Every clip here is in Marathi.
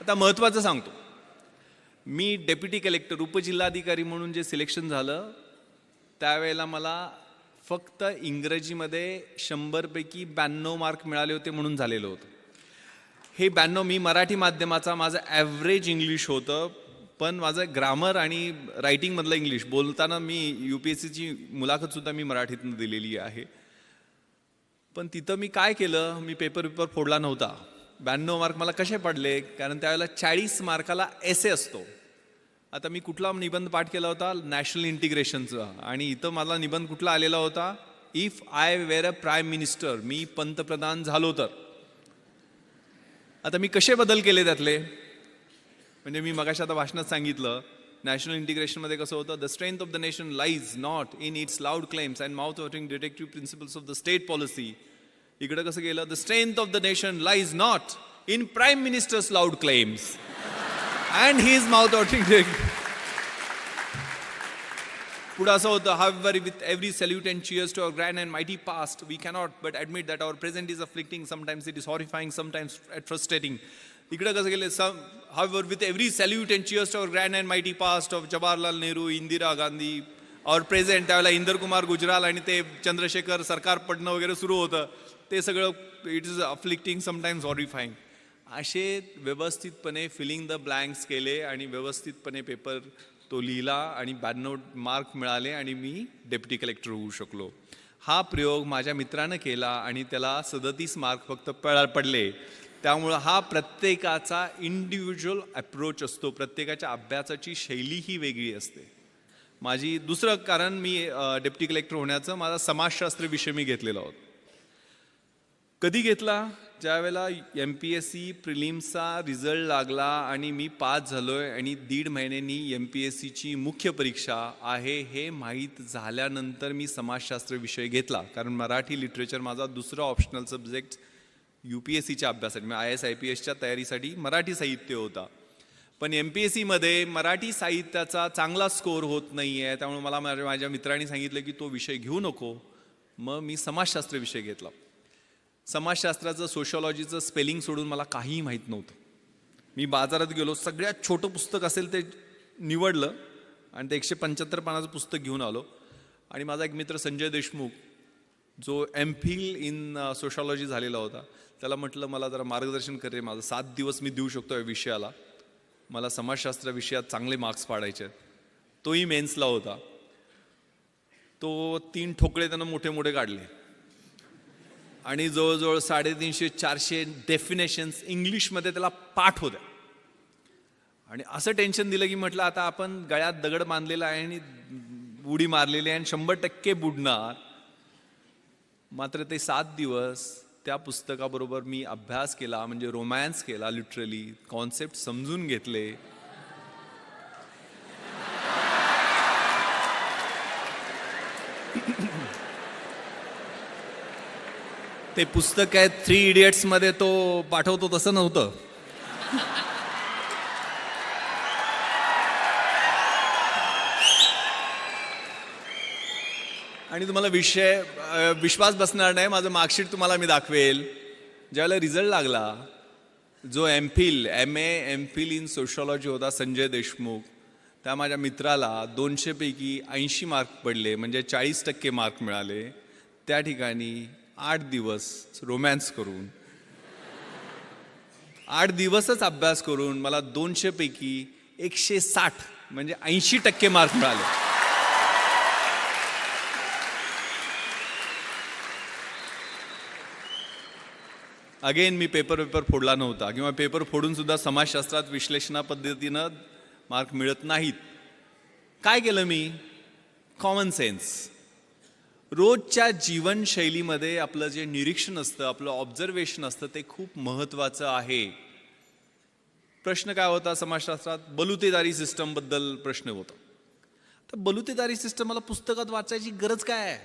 आता महत्त्वाचं सांगतो. मी डेप्युटी कलेक्टर उपजिल्हाधिकारी म्हणून जे सिलेक्शन झालं त्यावेळेला मला फक्त इंग्रजीमध्ये 100 पैकी 92 मार्क मिळाले होते म्हणून झालेलं होतं. हे 92 मी मराठी माध्यमाचा माझं ॲव्हरेज इंग्लिश होतं, पण माझं ग्रामर आणि रायटिंगमधलं इंग्लिश बोलताना मी UPSCची मुलाखतसुद्धा मी मराठीतून दिलेली आहे. पण तिथं मी काय केलं, मी पेपर फोडला नव्हता. 92 मार्क मला कसे पडले, कारण त्यावेळेला 40 मार्काला एसे असतो. आता मी कुठला निबंध पाठ केला होता, नॅशनल इंटिग्रेशनचा, आणि इथं मला निबंध कुठला आलेला होता, if I were a prime minister, मी पंतप्रधान झालो तर. आता मी कसे बदल केले त्यातले, म्हणजे मी मगाशी आता भाषणात सांगितलं नॅशनल इंटिग्रेशनमध्ये कसं होतं, the strength of the nation lies not in its loud claims and mouth watering detective principles of the state policy. इकडे कसं गेलं, the strength of the nation lies not in prime ministers loud claims and he is mouth watering. पुढे असं होतं, however with every salute and cheers to our grand and mighty past, we cannot but admit that our present is afflicting, sometimes it is horrifying, sometimes frustrating. इकडे कसं गेले, however with every salute and cheers to our grand and mighty past of Jawaharlal Nehru, Indira Gandhi, our present, त्यावेळेला इंदर कुमार गुजराल आणि ते चंद्रशेखर सरकार पडणं वगैरे सुरू होतं, ते सगळं इट इज अफ्लिक्टिंग, समटाइम्स हॉरिफाईंग. असे व्यवस्थितपणे फिलिंग द ब्लँक्स केले आणि व्यवस्थितपणे पेपर तो लिहिला आणि 92 मार्क मिळाले आणि मी डेप्युटी कलेक्टर होऊ शकलो. हा प्रयोग माझ्या मित्रानं केला आणि त्याला 37 मार्क फक्त पडले. त्यामुळं हा प्रत्येकाचा इंडिव्हिज्युअल अप्रोच असतो, प्रत्येकाच्या अभ्यासाची शैली ही वेगळी असते. माझी दुसरं कारण मी डेप्युटी कलेक्टर होण्याचं, माझा समाजशास्त्र विषय मी घेतलेला होता. कधी घेतला, ज्यावेळेला MPSC प्रिलिम्सचा रिझल्ट लागला आणि मी पास झालोय आणि 1.5 महिन्यांनी MPSCची मुख्य परीक्षा आहे हे माहीत झाल्यानंतर मी समाजशास्त्र विषय घेतला. कारण मराठी लिटरेचर माझा दुसरा ऑप्शनल सब्जेक्ट UPSCच्या अभ्यासासाठी, IAS IPSच्या तयारीसाठी मराठी साहित्य होता. पण MPSCमध्ये मराठी साहित्याचा चांगला स्कोअर होत नाही आहे, त्यामुळे मला माझ्या मित्रांनी सांगितलं की तो विषय घेऊ नको. मग मी समाजशास्त्र विषय घेतला. समाजशास्त्राचं सोशॉलॉजीचं स्पेलिंग सोडून मला काहीही माहीत नव्हतं. मी बाजारात गेलो, सगळ्यात छोटं पुस्तक असेल ते निवडलं आणि ते 175 पानाचं पुस्तक घेऊन आलो. आणि माझा एक मित्र संजय देशमुख, जो MPhil इन सोशॉलॉजी झालेला होता, त्याला म्हटलं मला जरा मार्गदर्शन करे, माझं 7 दिवस मी देऊ शकतो या विषयाला, मला समाजशास्त्र विषयात चांगले मार्क्स पाडायचे आहेत. तोही मेन्सला होता. तो 3 ठोकळे त्यानं मोठे मोठे काढले आणि जवळजवळ 350-400 डेफिनेशन्स इंग्लिशमध्ये त्याला पाठ होत्या. आणि असं टेन्शन दिलं की म्हटलं आता आपण गळ्यात दगड बांधलेला आहे आणि उडी मारलेली आहे आणि 100% बुडणार. मात्र ते 7 दिवस त्या पुस्तकाबरोबर मी अभ्यास केला, म्हणजे रोमॅन्स केला, लिटरली कॉन्सेप्ट समजून घेतले. ते पुस्तक आहे 3 इडियट्समध्ये तो पाठवतो तसं नव्हतं. आणि तुम्हाला विश्वास बसणार नाही, माझं मार्कशीट तुम्हाला मी दाखवेल. ज्यावेळेला रिझल्ट लागला, जो MPhil इन सोशॉलॉजी होता संजय देशमुख, त्या माझ्या मित्राला 200 पैकी 80 मार्क पडले, म्हणजे 40% मार्क मिळाले. त्या ठिकाणी 8 दिवस रोमॅन्स करून, 8 दिवसच अभ्यास करून मला 200 पैकी 160 म्हणजे 80% मार्क मिळाले. अगेन मी पेपर फोडला नव्हता, किंवा पेपर फोडून सुद्धा समाजशास्त्रात विश्लेषणा पद्धतीनं मार्क मिळत नाहीत. काय केलं मी, कॉमन सेन्स. रोजच्या जीवनशैलीमध्ये आपलं जे निरीक्षण असतं, आपलं ऑब्झर्वेशन असतं, ते खूप महत्त्वाचं आहे. प्रश्न काय होता समाजशास्त्रात, बलुतेदारी सिस्टमबद्दल प्रश्न होता. तर बलुतेदारी सिस्टम मला पुस्तकात वाचायची गरज काय आहे?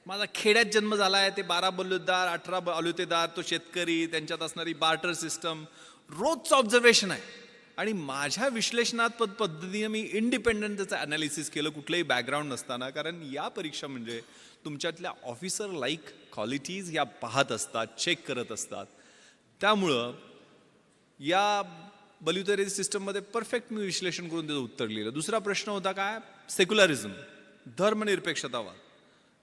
माझा खेड्यात जन्म झाला आहे, ते 12 बलुतेदार 18 बलुतेदार, तो शेतकरी, त्यांच्यात असणारी बार्टर सिस्टम, रोजचं ऑब्झर्वेशन आहे. आणि माझ्या विश्लेषणात पद्धतीने मी इंडिपेंडंट त्याचं ॲनालिसिस केलं, कुठलंही बॅकग्राऊंड नसताना. कारण या परीक्षा म्हणजे तुमच्यातल्या ऑफिसर लाईक क्वालिटीज या पाहत असतात, चेक करत असतात. त्यामुळं या व्हॅल्युटरी सिस्टममध्ये परफेक्ट मी विश्लेषण करून त्याचं उत्तर लिहिलं. दुसरा प्रश्न होता काय, सेक्युलरिझम, धर्मनिरपेक्षतावाद.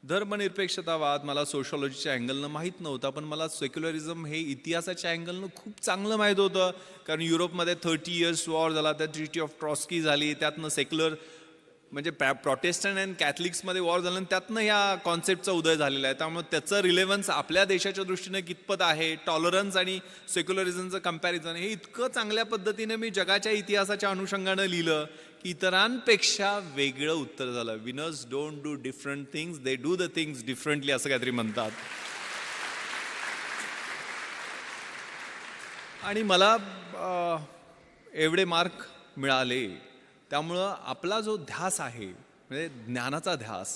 धर्मनिरपेक्षतावाद मला सोशॉलॉजीच्या अँगलनं माहीत नव्हता, पण मला सेक्युलरिझम हे इतिहासाच्या अँगलनं खूप चांगलं माहीत होतं. कारण युरोपमध्ये 30 इयर्स वॉर झाला, त्या ट्रिटी ऑफ ट्रॉस्की झाली, त्यातनं सेक्युलर म्हणजे प्रोटेस्टंट अँड कॅथलिक्समध्ये वॉर झालं, त्यातनं ह्या कॉन्सेप्टचा उदय झालेला आहे. त्यामुळे त्याचं रिलेव्हन्स आपल्या देशाच्या दृष्टीने कितपत आहे, टॉलरन्स आणि सेक्युलरिझमचं कम्पॅरिझन हे इतकं चांगल्या पद्धतीने मी जगाच्या इतिहासाच्या अनुषंगानं लिहिलं की इतरांपेक्षा वेगळं उत्तर झालं. Winners don't do different things, they do the things differently, असं काहीतरी म्हणतात. आणि मला एवढे मार्क मिळाले. त्यामुळं आपला जो ध्यास आहे, म्हणजे ज्ञानाचा ध्यास,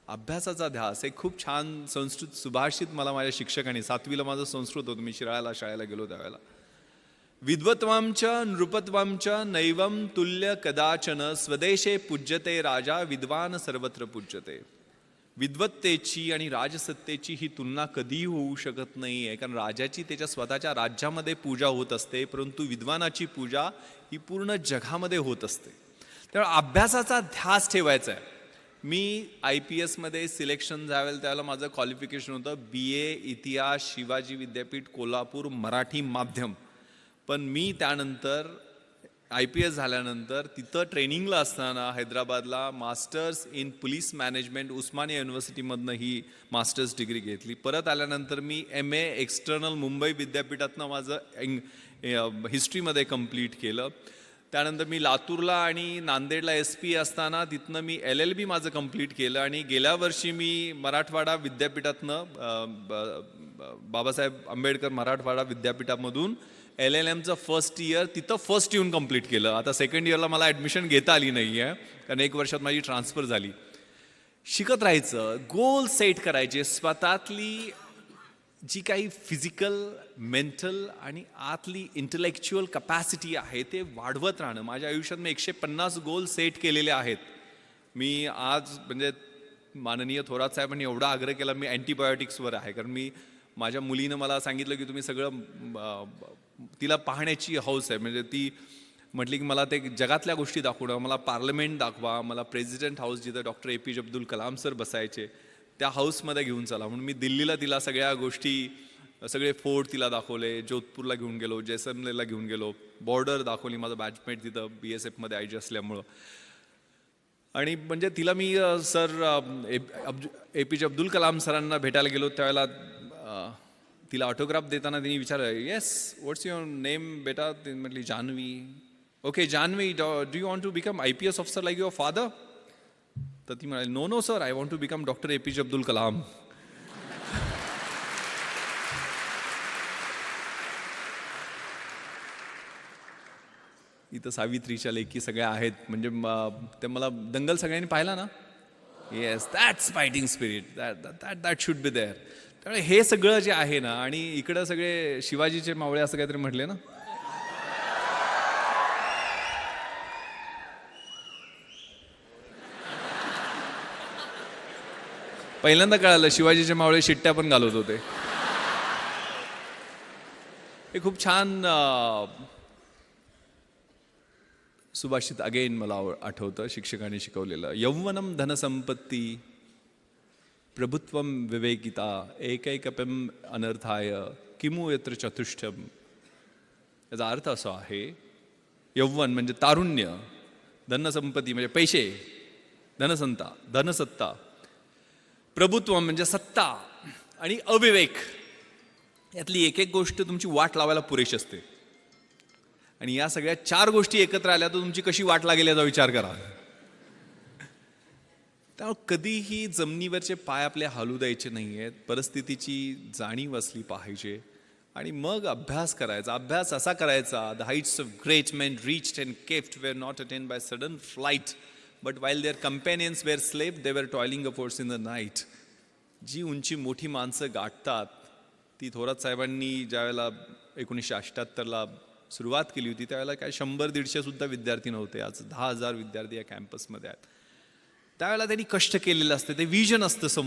अभ्यासाचा ध्यास, हे खूप छान संस्कृत सुभाषित मला माझ्या शिक्षकांनी, 7वीला माझं संस्कृत होतं, मी शिराळ्याला शाळेला गेलो त्यावेळेला, विद्वत्वांच नृपत्वांच नैवम तुल्य कदाचन स्वदेशे पूज्यते राजा विद्वान सर्वत्र पूज्यते. विद्वत्तेची आणि राजसत्तेची ही तुलना कधीही होऊ शकत नाही आहे, कारण राजाची त्याच्या स्वतःच्या राज्यामध्ये पूजा होत असते, परंतु विद्वानाची पूजा ही पूर्ण जगामध्ये होत असते. त्यामुळे अभ्यासाचा ध्यास ठेवायचा आहे. मी IPSमध्ये सिलेक्शन झालं त्यावेळेला माझं क्वालिफिकेशन होतं BA इतिहास शिवाजी विद्यापीठ कोल्हापूर मराठी माध्यम. पण मी त्यानंतर IPS झाल्यानंतर तिथं ट्रेनिंगला असताना हैदराबादला masters in police management Osmania युनिव्हर्सिटीमधनं ही मास्टर्स डिग्री घेतली. परत आल्यानंतर मी MA एक्सटर्नल मुंबई विद्यापीठातनं माझं हिस्ट्रीमध्ये कंप्लीट केलं. त्यानंतर मी लातूरला आणि नांदेडला SP असताना तिथनं मी LLB माझं कंप्लीट केलं. आणि गेल्या वर्षी मी मराठवाडा विद्यापीठातनं बाबासाहेब आंबेडकर मराठवाडा विद्यापीठामधून LLMचं फर्स्ट इयर तिथं फर्स्ट येऊन कंप्लीट केलं. आता सेकंड इयरला मला ॲडमिशन घेता आली नाही आहे, कारण 1 वर्षात माझी ट्रान्सफर झाली. शिकत राहायचं, गोल सेट करायचे, स्वतःतली जी काही फिजिकल, मेंटल आणि आतली इंटेलेक्च्युअल कपॅसिटी आहे ते वाढवत राहणं. माझ्या आयुष्यात मी 150 गोल सेट केलेले आहेत. मी आज म्हणजे माननीय थोरात साहेबांनी एवढा आग्रह केला, मी अँटीबायोटिक्सवर आहे, कारण मी माझ्या मुलीनं मला सांगितलं की तुम्ही सगळं, तिला पाहण्याची हौस आहे, म्हणजे ती म्हटली की मला ते जगातल्या गोष्टी दाखवणं, मला पार्लमेंट दाखवा, मला प्रेसिडेंट हाऊस जिथं doctor APJ Abdul Kalam sir बसायचे त्या हाऊसमध्ये घेऊन चला. म्हणून मी दिल्लीला तिला सगळ्या गोष्टी, सगळे फोर्ट तिला दाखवले, जोधपूरला घेऊन गेलो, जैसलमेरला घेऊन गेलो, बॉर्डर दाखवली, माझं बॅचमेट तिथं BSFमध्ये IG असल्यामुळं. आणि म्हणजे तिला मी सर APJ अब्दुल कलाम सरांना भेटायला गेलो त्यावेळेला तिला ऑटोग्राफ देताना तिने विचारलं, येस व्हॉट्स युअर नेम बेटा? ती म्हटली Janhavi. Okay Janhavi, do you want to become IPS officer like your father? तर ती म्हणाली, no no sir, I want to become doctor APJ Abdul Kalam. इथं सावित्रीच्या लेखी सगळ्या आहेत, म्हणजे ते मला दंगल सगळ्यांनी पाहिला ना. Yes, that's fighting spirit, that should be there. त्यामुळे हे सगळं जे आहे ना, आणि इकडं सगळे शिवाजीचे मावळे असं काहीतरी म्हटले ना, पहिल्यांदा कळालं शिवाजीचे मावळे शिट्ट्या पण घालत होते. हे खूप छान सुभाषित अगेन मला आठवतं, शिक्षकांनी शिकवलेलं. यौवनम धनसंपत्ती प्रभुत्वम विवेकिता एकैकपम अनर्थाय किमु यत्र चतुष्टम. याचा अर्थ असा आहे, यौवन म्हणजे तारुण्य, धनसंपत्ती म्हणजे पैसे, धनसत्ता, प्रभुत्व म्हणजे सत्ता, आणि अविवेक, यातली एक एक गोष्ट तुमची वाट लावायला पुरेशी असते. आणि या सगळ्या 4 गोष्टी एकत्र आल्या तर तुमची कशी वाट लागेल याचा विचार करा. त्यामुळे कधीही जमिनीवरचे पाय आपले हलू द्यायचे नाही आहेत. परिस्थितीची जाणीव असली पाहिजे आणि मग अभ्यास करायचा. अभ्यास असा करायचा, the heights of great men reached and kept were not attained by sudden flight, but while their companions were slept they were toiling upwards in the night. जी उंची मोठी माणसं गाठतात ती थोरात साहेबांनी ज्यावेळेला 1978ला सुरुवात केली होती त्यावेळेला काय 100-150 सुद्धा विद्यार्थी नव्हते. आज 10,000 विद्यार्थी या कॅम्पसमध्ये आहेत. त्यावेळेला त्यांनी कष्ट केलेलं असतं, ते विजन असतं समोर.